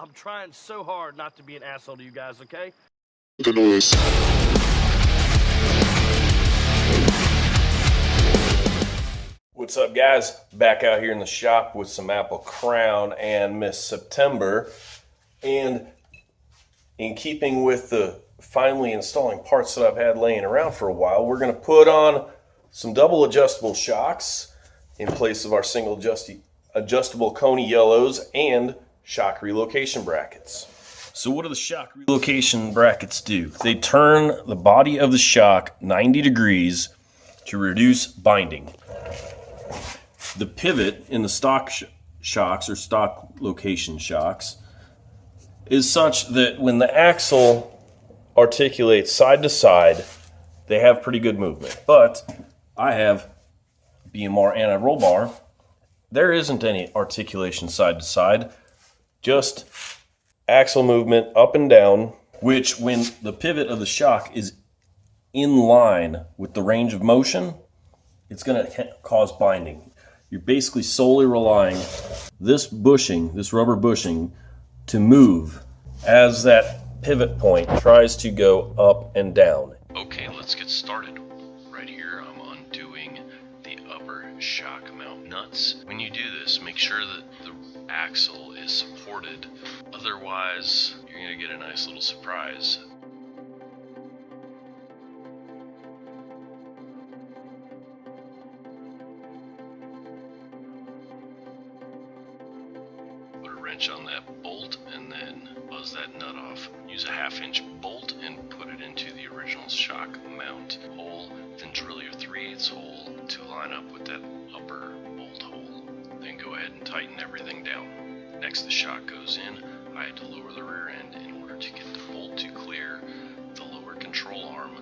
I'm trying so hard not to be an asshole to you guys, okay? The noise. What's up, guys? Back out here in the shop with some Apple Crown and Miss September. And in keeping with the finally installing parts that I've had laying around for a while, we're going to put on some double adjustable shocks in place of our single adjustable Coney yellows and shock relocation brackets. So what do the shock relocation brackets do? They turn the body of the shock 90 degrees to reduce binding. The pivot in the stock shocks or stock location shocks is such that when the axle articulates side to side, they have pretty good movement. But I have BMR anti-roll bar. There isn't any articulation side to side, just axle movement up and down, which when the pivot of the shock is in line with the range of motion, it's going to cause binding. You're basically solely relying this bushing, this rubber bushing, to move as that pivot point tries to go up and down. Okay, let's get started. Right here, I'm undoing the upper shock mount nuts. When you do this, make sure that the axle is supported. Otherwise, you're going to get a nice little surprise. Put a wrench on that bolt and then buzz that nut off. Use a 1/2-inch bolt and put it into the original shock mount hole. Then drill your 3/8 hole to line up with that upper bolt hole. Then go ahead and tighten everything down. Next, the shock goes in. I had to lower the rear end in order to get the bolt to clear the lower control arm.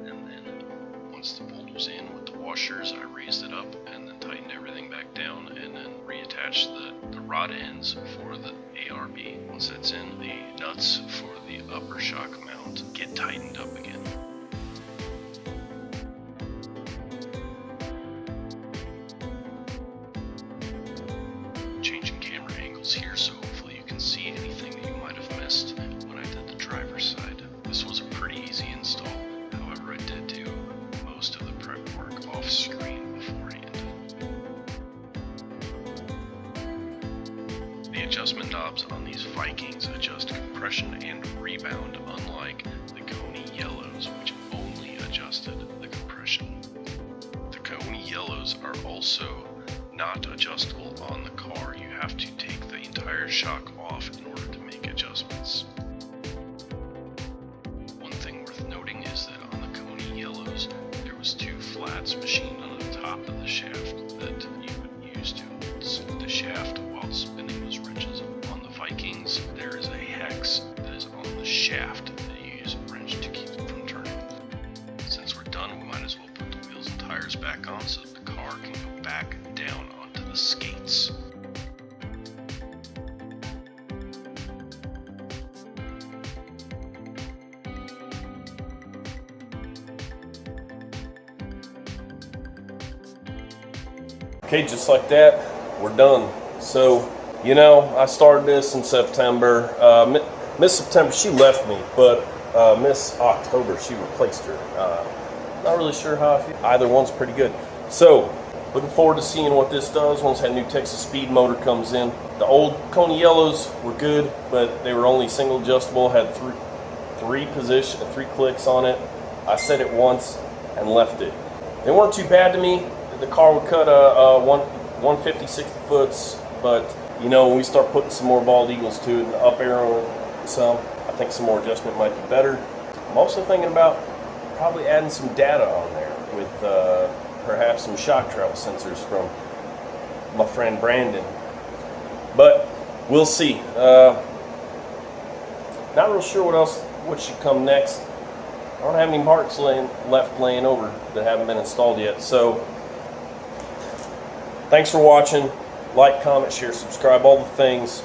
And then once the bolt was in with the washers, I raised it up and then tightened everything back down and then reattached the rod ends for the ARB. Once that's in, the nuts for the upper shock mount get tightened up again. Changing camera angles here, so hopefully you can see anything that you might have missed when I did the driver's side. This was a pretty easy install. However, I did do most of the prep work off screen beforehand. The adjustment knobs on these Vikings adjust compression and rebound, unlike the Coney yellows, which only adjusted the compression. The Coney yellows are also not adjustable on the car. You have to take the entire shock off in order to make adjustments. One thing worth noting is that on the Coney yellows, there was 2 flats machined on the top of the shaft that you would use to hold the shaft while spinning those wrenches. On the Vikings, there is a hex that is on the shaft that you use a wrench to keep it from turning. Since we're done, we might as well put the wheels and tires back on so that the car can go back down onto the skates. Okay, just like that, we're done. So, you know, I started this in September. Miss September, she left me, but Miss October, she replaced her. Not really sure how I feel. Either one's pretty good. So, looking forward to seeing what this does once that new Texas Speed motor comes in. The old Coney yellows were good, but they were only single adjustable, had three clicks on it. I set it once and left it. They weren't too bad to me. The car would cut a 150 60 foots, but you know, when we start putting some more bald eagles to it and up arrow some, I think some more adjustment might be better. I'm also thinking about probably adding some data on there with perhaps some shock travel sensors from my friend Brandon, but we'll see. Not real sure what should come next. I don't have any parts left laying over that haven't been installed yet. So thanks for watching. Like, comment, share, subscribe, all the things.